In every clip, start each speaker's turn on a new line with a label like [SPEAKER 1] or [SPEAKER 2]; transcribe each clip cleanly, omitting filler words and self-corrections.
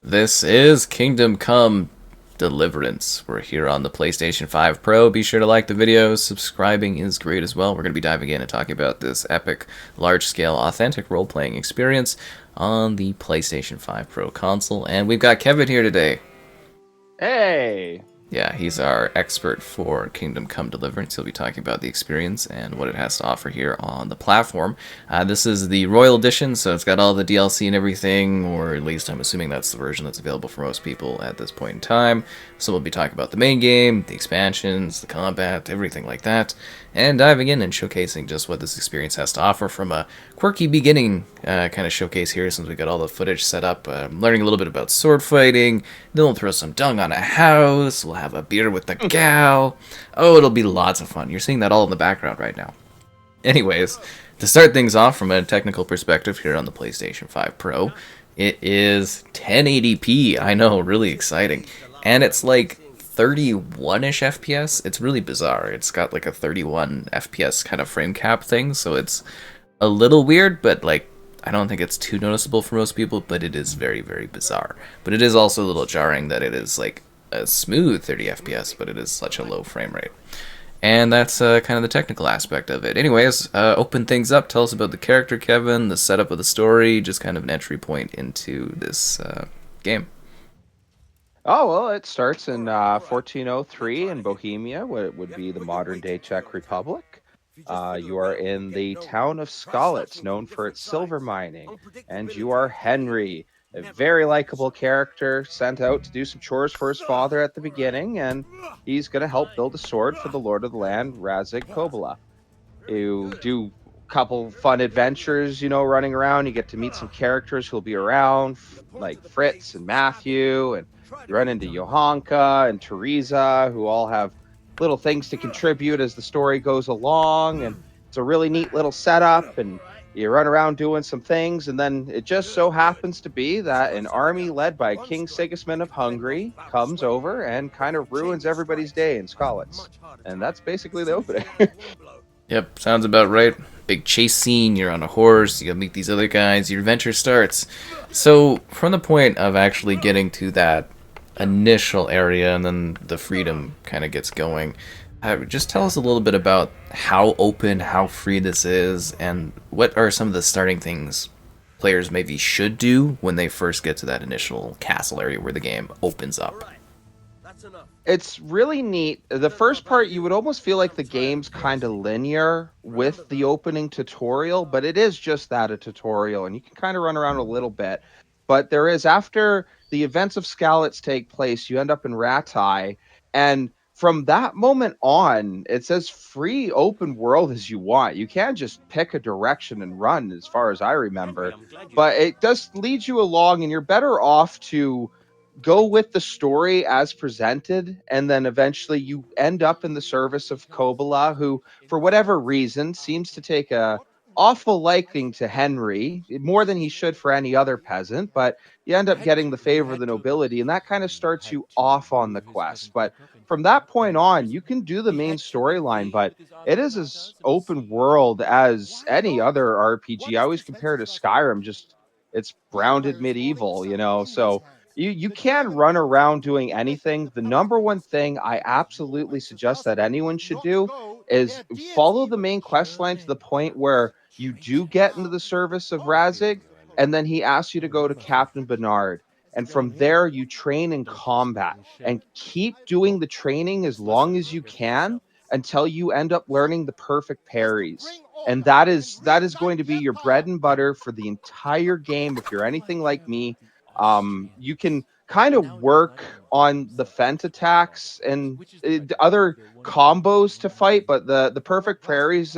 [SPEAKER 1] This is Kingdom Come Deliverance. We're here on the PlayStation 5 Pro. Be sure to like the video. Subscribing is great as well. We're going to be diving in and talking about this epic, large scale, authentic role playing experience on the PlayStation 5 Pro console. And we've got Kevin here today.
[SPEAKER 2] Hey.
[SPEAKER 1] Yeah, he's our expert for Kingdom Come Deliverance. He'll be talking about the experience and what it has to offer here on the platform. This is the Royal Edition, so it's got all the DLC and everything, or at least I'm assuming that's the version that's available for most people at this point in time. So we'll be talking about the main game, the expansions, the combat, everything like that, and diving in and showcasing just what this experience has to offer from a quirky beginning kind of showcase here, since we got all the footage set up. Learning a little bit about sword fighting, then we'll throw some dung on a house, we'll have a beer with the gal. Oh, it'll be lots of fun. You're seeing that all in the background right now. Anyways, to start things off from a technical perspective here on the PlayStation 5 Pro, it is 1080p. I know, really exciting. And it's like 31-ish FPS. It's really bizarre. It's got like a 31 FPS kind of frame cap thing, so it's a little weird, but like I don't think it's too noticeable for most people, but it is very, very bizarre. But it is also a little jarring that it is like a smooth 30 FPS, but it is such a low frame rate. And that's kind of the technical aspect of it. Anyways, open things up. Tell us about the character, Kevin, the setup of the story, just kind of an entry point into this game.
[SPEAKER 2] Oh, well, it starts in 1403 in Bohemia, what would be the modern day Czech Republic. You are in the town of Skalitz, known for its silver mining, and you are Henry, a very likable character sent out to do some chores for his father at the beginning, and he's going to help build a sword for the Lord of the Land, Razig Kobola. You do a couple fun adventures, running around. You get to meet some characters who'll be around, like Fritz and Matthew, and you run into Johanka and Teresa, who all have little things to contribute as the story goes along. And it's a really neat little setup. And you run around doing some things. And then it just so happens to be that an army led by King Sigismund of Hungary comes over and kind of ruins everybody's day in Skalitz. And that's basically the opening.
[SPEAKER 1] Yep, sounds about right. Big chase scene, you're on a horse, you gotta meet these other guys, your adventure starts. So, from the point of actually getting to that initial area and then the freedom kind of gets going, just tell us a little bit about how open, how free this is, and what are some of the starting things players maybe should do when they first get to that initial castle area where the game opens up.
[SPEAKER 2] It's really neat. The first part, you would almost feel like the game's kind of linear with the opening tutorial, but it is just that, a tutorial, and you can kind of run around a little bit. But there is, after the events of Skalitz take place, you end up in Ratai, and from that moment on, it's as free open world as you want. You can just pick a direction and run, as far as I remember. But it does lead you along, and you're better off to go with the story as presented, and then eventually you end up in the service of Kobola, who, for whatever reason, seems to take a awful liking to Henry, more than he should for any other peasant. But you end up getting the favor of the nobility, and that kind of starts you off on the quest. But from that point on, you can do the main storyline, but it is as open world as any other RPG. I always compare it to Skyrim, just it's grounded medieval, so you can run around doing anything. The number one thing I absolutely suggest that anyone should do is follow the main quest line to the point where you do get into the service of Razig, and then he asks you to go to Captain Bernard. And from there, you train in combat and keep doing the training as long as you can until you end up learning the perfect parries. And that is going to be your bread and butter for the entire game. If you're anything like me, you can kind of work on the fent attacks and other combos to fight, but the perfect prairies,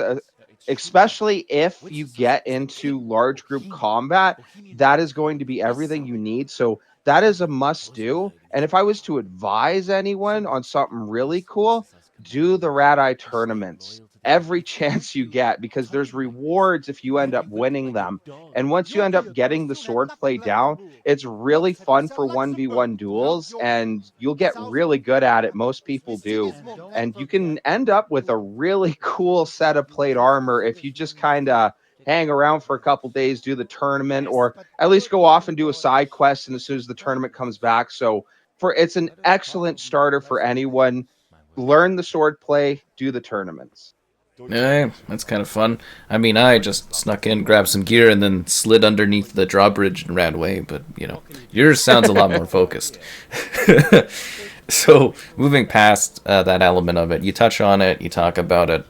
[SPEAKER 2] especially if you get into large group combat, that is going to be everything you need. So that is a must do. And if I was to advise anyone on something really cool, do the rat eye tournaments every chance you get, because there's rewards if you end up winning them. And once you end up getting the sword play down, it's really fun for 1v1 duels, and you'll get really good at it. Most people do. And you can end up with a really cool set of plate armor if you just kind of hang around for a couple days, do the tournament, or at least go off and do a side quest. And as soon as the tournament comes back, so for it's an excellent starter for anyone. Learn the sword play, do the tournaments.
[SPEAKER 1] Yeah, that's kind of fun. I mean, I just snuck in, grabbed some gear, and then slid underneath the drawbridge and ran away. But yours sounds a lot more focused. So, moving past that element of it, you touch on it, you talk about it.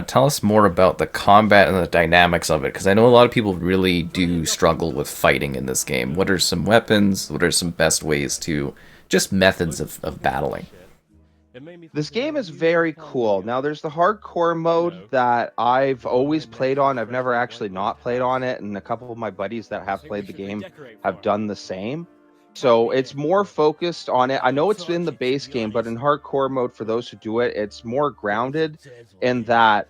[SPEAKER 1] Tell us more about the combat and the dynamics of it, because I know a lot of people really do struggle with fighting in this game. What are some weapons? What are some best ways to just methods of battling?
[SPEAKER 2] This game is very cool. Now, there's the hardcore mode that I've always played on. I've never actually not played on it, and a couple of my buddies that have played the game have done the same. So it's more focused on it. I know it's in the base game, but in hardcore mode, for those who do it, it's more grounded in that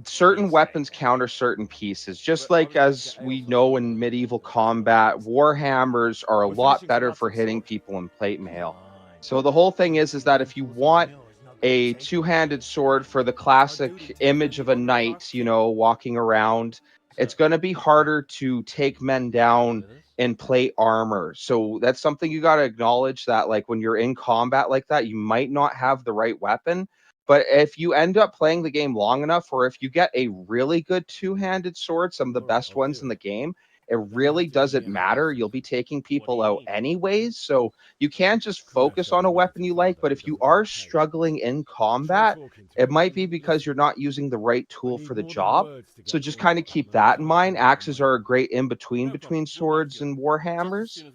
[SPEAKER 2] certain weapons counter certain pieces. Just like as we know in medieval combat, warhammers are a lot better for hitting people in plate mail. So the whole thing is that if you want a two-handed sword for the classic image of a knight, walking around, it's going to be harder to take men down in plate armor. So that's something you got to acknowledge, that like when you're in combat like that, you might not have the right weapon. But if you end up playing the game long enough, or if you get a really good two-handed sword, some of the best ones in the game, it really doesn't matter. You'll be taking people out anyways. So you can't just focus on a weapon you like. But if you are struggling in combat, it might be because you're not using the right tool for the job. So just kind of keep that in mind. Axes are a great in between swords and warhammers.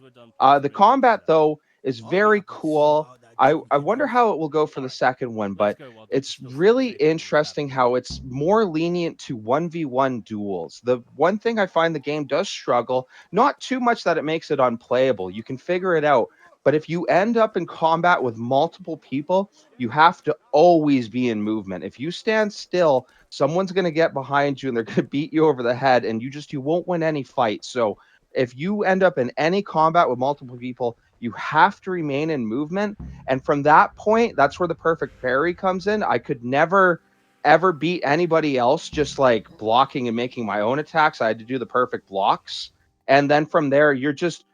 [SPEAKER 2] The combat, though, is very cool. I wonder how it will go for the second one, but it's really interesting how it's more lenient to 1v1 duels. The one thing I find the game does struggle, not too much that it makes it unplayable. You can figure it out. But if you end up in combat with multiple people, you have to always be in movement. If you stand still, someone's going to get behind you and they're going to beat you over the head, and you won't win any fight. So if you end up in any combat with multiple people, you have to remain in movement. And from that point, that's where the perfect parry comes in. I could never ever beat anybody else just like blocking and making my own attacks. I had to do the perfect blocks. And then from there, you're just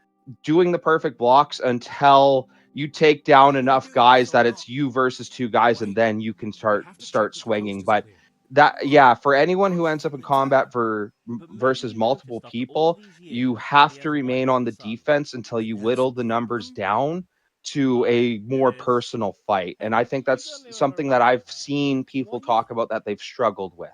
[SPEAKER 2] doing the perfect blocks until you take down enough guys that it's you versus two guys, and then you can start swinging. But that, yeah, for anyone who ends up in combat versus multiple people, you have to remain on the defense until you whittle the numbers down to a more personal fight. And I think that's something that I've seen people talk about that they've struggled with.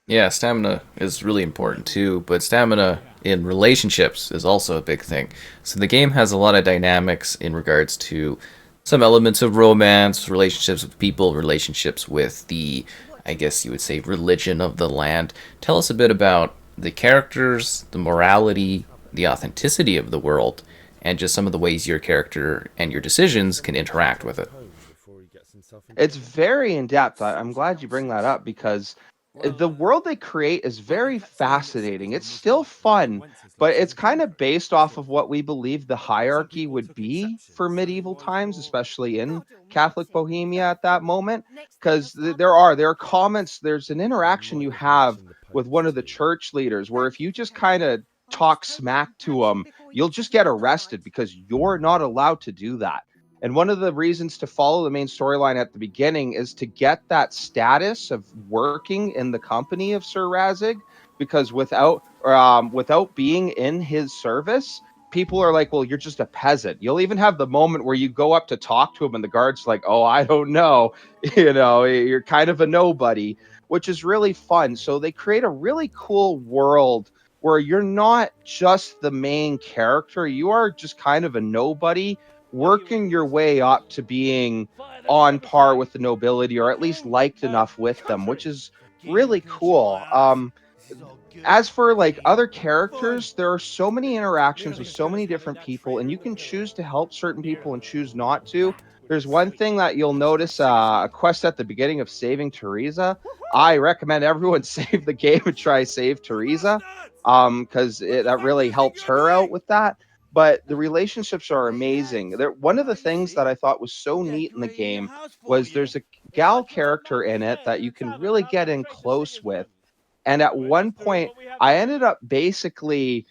[SPEAKER 1] Yeah, stamina is really important too, but stamina in relationships is also a big thing. So the game has a lot of dynamics in regards to some elements of romance, relationships with people, relationships with the, I guess you would say, religion of the land. Tell us a bit about the characters, the morality, the authenticity of the world, and just some of the ways your character and your decisions can interact with it.
[SPEAKER 2] It's very in depth. I'm glad you bring that up because the world they create is very fascinating. It's still fun, but it's kind of based off of what we believe the hierarchy would be for medieval times, especially in Catholic Bohemia at that moment. Because there are comments, there's an interaction you have with one of the church leaders where if you just kind of talk smack to them, you'll just get arrested because you're not allowed to do that. And one of the reasons to follow the main storyline at the beginning is to get that status of working in the company of Sir Razig, because without being in his service, people are like, "Well, you're just a peasant." You'll even have the moment where you go up to talk to him, and the guard's like, "Oh, I don't know, you're kind of a nobody," which is really fun. So they create a really cool world where you're not just the main character; you are just kind of a nobody working your way up to being on par with the nobility, or at least liked enough with them, which is really cool. As for like other characters, there are so many interactions with so many different people, and you can choose to help certain people and choose not to. There's one thing that you'll notice, a quest at the beginning of saving Teresa. I recommend everyone save the game and try save Teresa, because that really helps her out with that. But the relationships are amazing. One of the things that I thought was so neat in the game was there's a gal character in it that you can really get in close with, And at one point, I ended up basically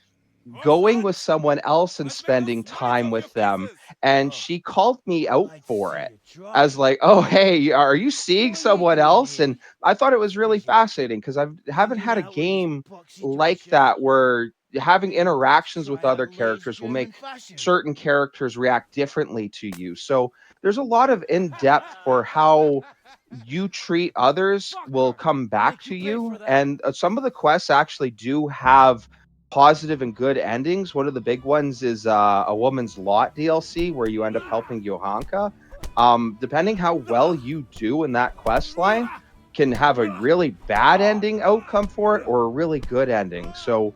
[SPEAKER 2] going with someone else and spending time with them, and she called me out for it as like, "Oh, hey, are you seeing someone else?" And I thought it was really fascinating because I haven't had a game like that where having interactions with other characters will make certain characters react differently to you. So there's a lot of in-depth for how you treat others will come back to you, and some of the quests actually do have positive and good endings. One of the big ones is a Woman's Lot DLC where you end up helping Johanka. Depending how well you do in that quest line, can have a really bad ending outcome for it or a really good ending. So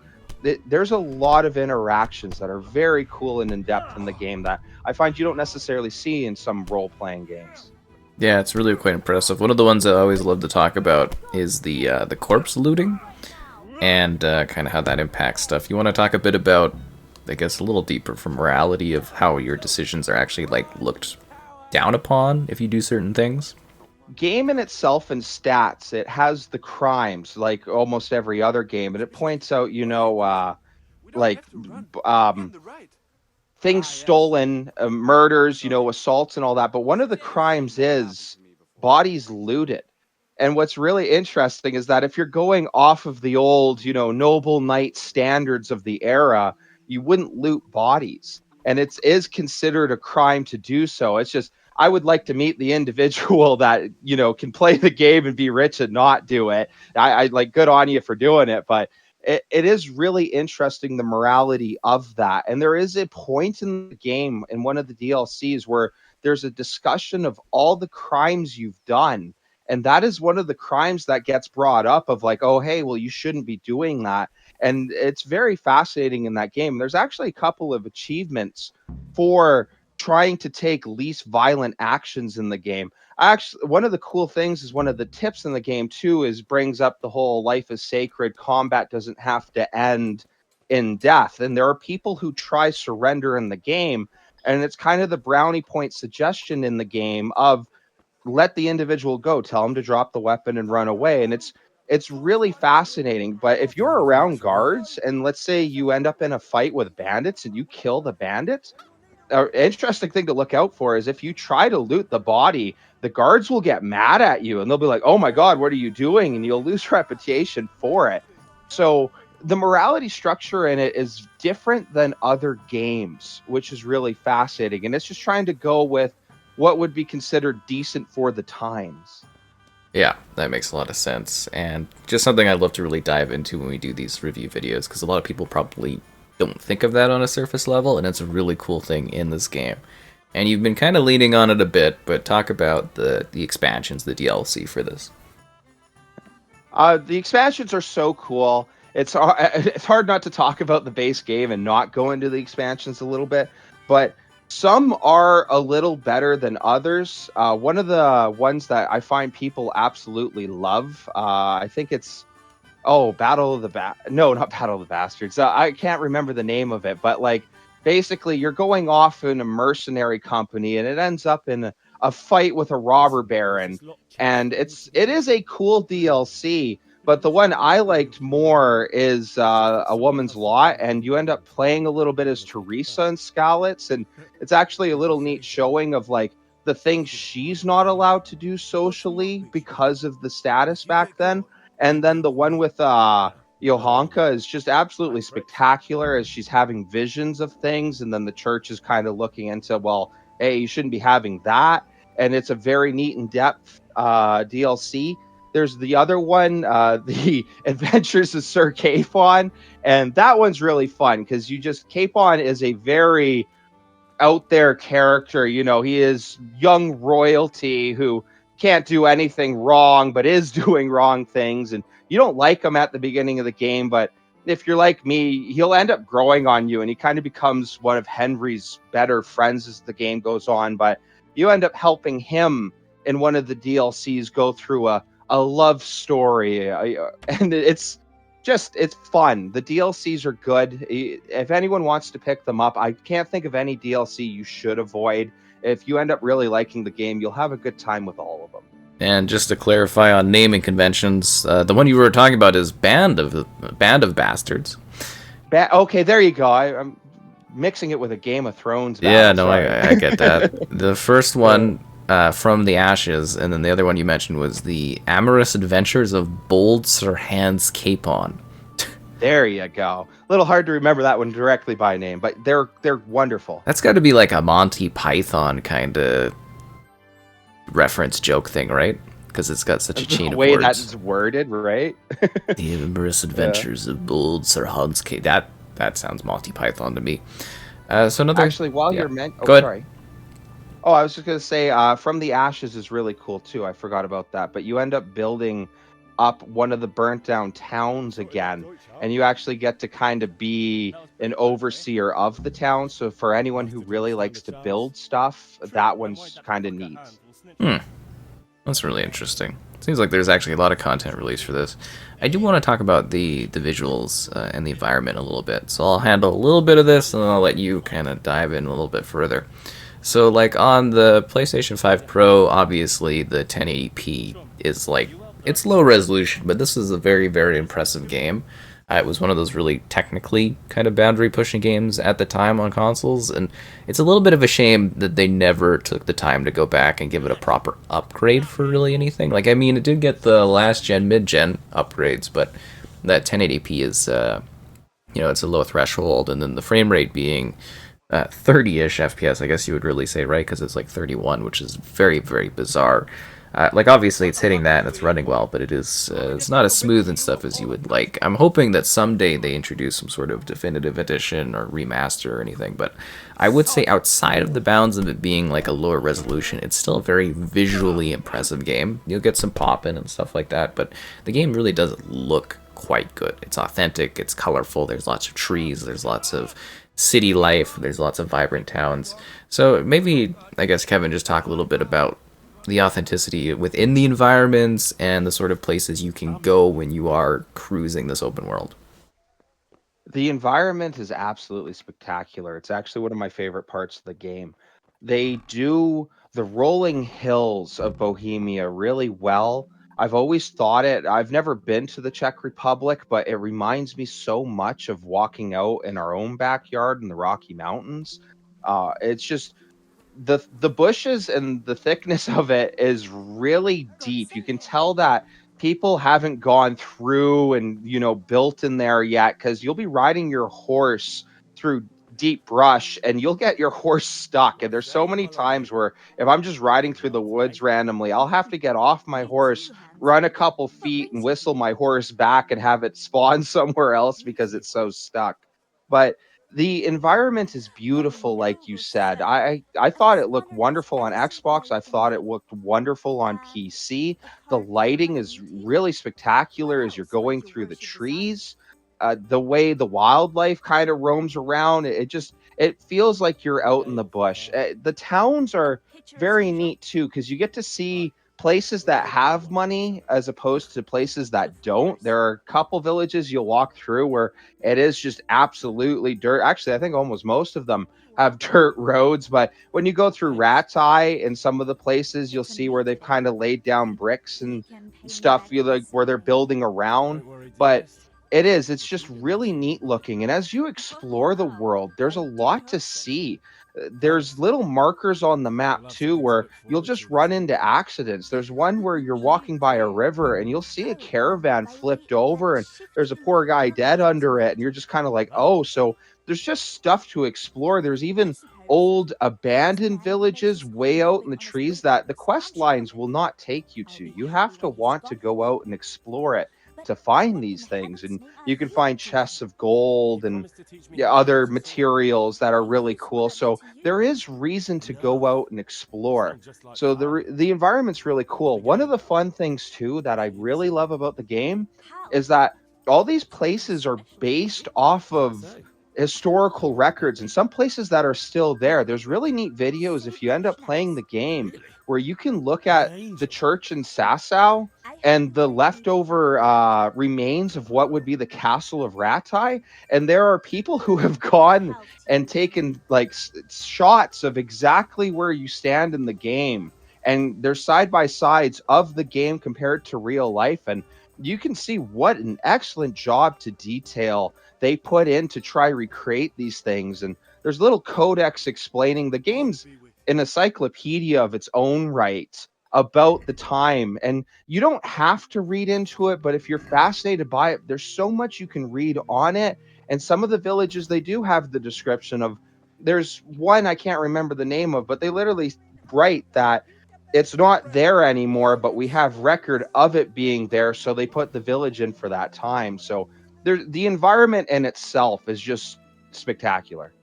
[SPEAKER 2] there's a lot of interactions that are very cool and in depth in the game that I find you don't necessarily see in some role playing games.
[SPEAKER 1] Yeah, it's really quite impressive. One of the ones I always love to talk about is the corpse looting and kind of how that impacts stuff. You want to talk a bit about, I guess, a little deeper from morality of how your decisions are actually like looked down upon if you do certain things?
[SPEAKER 2] Game in itself and stats, it has the crimes like almost every other game, and it points out, like things stolen, murders, assaults and all that. But one of the crimes is bodies looted. And what's really interesting is that if you're going off of the old, noble knight standards of the era, you wouldn't loot bodies. And it is considered a crime to do so. It's just, I would like to meet the individual that, can play the game and be rich and not do it. I like, good on you for doing it. But it is really interesting the morality of that. And there is a point in the game in one of the DLCs where there's a discussion of all the crimes you've done. And that is one of the crimes that gets brought up of like, oh, hey, well, you shouldn't be doing that. And it's very fascinating in that game. There's actually a couple of achievements for trying to take least violent actions in the game. Actually, one of the cool things is one of the tips in the game too is brings up the whole life is sacred, combat doesn't have to end in death. And there are people who try surrender in the game, and it's kind of the brownie point suggestion in the game of let the individual go, tell them to drop the weapon and run away. And it's really fascinating. But if you're around guards and let's say you end up in a fight with bandits and you kill the bandits, an interesting thing to look out for is if you try to loot the body, the guards will get mad at you and they'll be like, "Oh my God, what are you doing?" And you'll lose reputation for it. So the morality structure in it is different than other games, which is really fascinating. And it's just trying to go with what would be considered decent for the times.
[SPEAKER 1] Yeah, that makes a lot of sense. And just something I'd love to really dive into when we do these review videos, because a lot of people probably don't think of that on a surface level, and it's a really cool thing in this game. And you've been kind of leaning on it a bit, but talk about the expansions, the DLC for this.
[SPEAKER 2] The expansions are so cool. It's hard not to talk about the base game and not go into the expansions a little bit, but some are a little better than others. One of the ones that I find people absolutely love, I think it's Battle of the no, not Battle of the Bastards. I can't remember the name of it, but like basically you're going off in a mercenary company and it ends up in a fight with a robber baron. And it is a cool DLC, but the one I liked more is A Woman's Lot, and you end up playing a little bit as Teresa and Skalitz, and it's actually a little neat showing of like the things she's not allowed to do socially because of the status back then. And then the one with Johanka is just absolutely spectacular as she's having visions of things, and then the church is kind of looking into, well, hey, you shouldn't be having that. And it's a very neat and depth DLC. There's the other one, the Adventures of Sir Capon, and that one's really fun because Capon is a very out there character. He is young royalty who can't do anything wrong, but is doing wrong things. And you don't like him at the beginning of the game, but if you're like me, he'll end up growing on you and he kind of becomes one of Henry's better friends as the game goes on. But you end up helping him in one of the DLCs go through a love story. And it's fun. The DLCs are good. If anyone wants to pick them up, I can't think of any DLC you should avoid. If you end up really liking the game, you'll have a good time with all of them.
[SPEAKER 1] And just to clarify on naming conventions, the one you were talking about is Band of Bastards.
[SPEAKER 2] Okay, there you go. I'm mixing it with a Game of Thrones
[SPEAKER 1] Yeah,
[SPEAKER 2] battle.
[SPEAKER 1] no,
[SPEAKER 2] Sorry.
[SPEAKER 1] I get that. The first
[SPEAKER 2] Uh,
[SPEAKER 1] one, From the Ashes, and then the other one you mentioned was The Amorous Adventures of Bold Sir Hans Capon.
[SPEAKER 2] there you go. A little hard to remember that one directly by name, but they're wonderful.
[SPEAKER 1] That's got to be like a Monty Python kind of reference joke thing, right? Because it's got such a
[SPEAKER 2] The
[SPEAKER 1] chain of
[SPEAKER 2] way that
[SPEAKER 1] words.
[SPEAKER 2] is worded, right?
[SPEAKER 1] The Amorous
[SPEAKER 2] Yeah.
[SPEAKER 1] Adventures of Bold Sir Hans Capon. That sounds Monty Python to me. So another,
[SPEAKER 2] Actually, while
[SPEAKER 1] yeah.
[SPEAKER 2] you're oh,
[SPEAKER 1] Go ahead.
[SPEAKER 2] sorry. Oh, I was just gonna say, From the Ashes is really cool too. I forgot about that. But you end up building up one of the burnt down towns again, and you actually get to kind of be an overseer of the town. So for anyone who really likes to build stuff, that one's kind of neat.
[SPEAKER 1] Hmm. That's really interesting. Seems like there's actually a lot of content released for this. I do want to talk about the visuals and the environment a little bit, so I'll handle a little bit of this, and then I'll let you kind of dive in a little bit further. So, like on the PlayStation 5 Pro, obviously the 1080p is like it's low resolution, but this is a very very impressive game. It was one of those really technically kind of boundary pushing games at the time on consoles, and it's a little bit of a shame that they never took the time to go back and give it a proper upgrade for really anything. Like, I mean, it did get the last gen, mid gen upgrades, but that 1080p is, it's a low threshold, and then the frame rate being 30-ish FPS, I guess you would really say, right? Because it's like 31, which is very, very bizarre. Like obviously it's hitting that and it's running well, but it's not as smooth and stuff as you would like. I'm hoping that someday they introduce some sort of definitive edition or remaster or anything, but I would say outside of the bounds of it being like a lower resolution, it's still a very visually impressive game. You'll get some popping and stuff like that, but the game really does look quite good. It's authentic, it's colorful, there's lots of trees, there's lots of city life, there's lots of vibrant towns. So maybe, I guess, Kevin, just talk a little bit about the authenticity within the environments and the sort of places you can go when you are cruising this open world.
[SPEAKER 2] The environment is absolutely spectacular. It's actually one of my favorite parts of the game. They do the rolling hills of Bohemia really well. I've always thought it. I've never been to the Czech Republic, but it reminds me so much of walking out in our own backyard in the Rocky Mountains. It's just the bushes and the thickness of it is really deep. You can tell that people haven't gone through and built in there yet, because you'll be riding your horse through deep brush and you'll get your horse stuck. And there's so many times where if I'm just riding through the woods randomly, I'll have to get off my horse, run a couple feet and whistle my horse back and have it spawn somewhere else because it's so stuck. But the environment is beautiful, like you said. I thought it looked wonderful on Xbox. I thought it looked wonderful on PC. The lighting is really spectacular as you're going through the trees. The way the wildlife kind of roams around, it feels like you're out in the bush. The towns are very neat too, because you get to see places that have money as opposed to places that don't. There are a couple villages you'll walk through where it is just absolutely dirt. Actually, I think almost most of them have dirt roads, but when you go through Rattay in some of the places, you'll see where they've kind of laid down bricks and stuff, like where they're building around. But it's just really neat looking. And as you explore the world, there's a lot to see. There's little markers on the map too where you'll just run into accidents. There's one where you're walking by a river and you'll see a caravan flipped over and there's a poor guy dead under it, and you're just kind of like, oh, so there's just stuff to explore. There's even old abandoned villages way out in the trees that the quest lines will not take you to. You have to want to go out and explore it to find these things, and you can find chests of gold and, yeah, other materials that are really cool. So there is reason to go out and explore. So the environment's really cool. One of the fun things too that I really love about the game is that all these places are based off of historical records and some places that are still there. There's really neat videos if you end up playing the game where you can look at the church in Sasau and the leftover remains of what would be the castle of Rattay. And there are people who have gone and taken like shots of exactly where you stand in the game and they're side by sides of the game compared to real life, and you can see what an excellent job to detail they put in to try recreate these things. And there's little codex explaining the game's an encyclopedia of its own right about the time, and you don't have to read into it, but if you're fascinated by it, there's so much you can read on it. And some of the villages, they do have the description of, there's one I can't remember the name of, but they literally write that it's not there anymore, but we have record of it being there, so they put the village in for that time. So there, the environment in itself is just spectacular.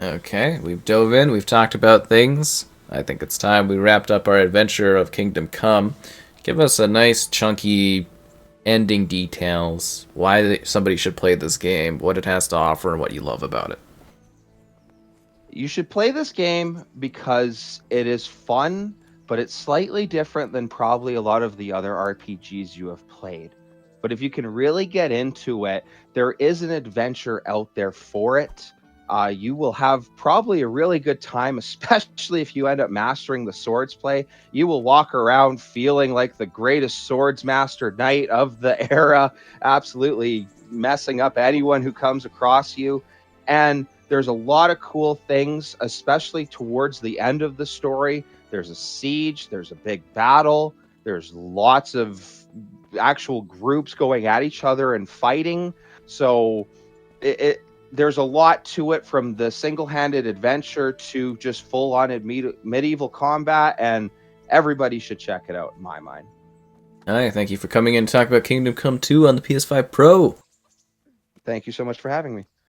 [SPEAKER 1] Okay, we've dove in, we've talked about things. I think it's time we wrapped up our adventure of Kingdom Come. Give us a nice, chunky ending details, why somebody should play this game, what it has to offer, and what you love about it.
[SPEAKER 2] You should play this game because it is fun, but it's slightly different than probably a lot of the other RPGs you have played. But if you can really get into it, there is an adventure out there for it. You will have probably a really good time, especially if you end up mastering the swords play. You will walk around feeling like the greatest swords master knight of the era, absolutely messing up anyone who comes across you. And there's a lot of cool things, especially towards the end of the story. There's a siege, there's a big battle, there's lots of actual groups going at each other and fighting. So it there's a lot to it, from the single-handed adventure to just full-on medieval combat, and everybody should check it out in my mind.
[SPEAKER 1] Hi, thank you for coming in to talk about Kingdom Come 2 on the PS5 Pro.
[SPEAKER 2] Thank you so much for having me.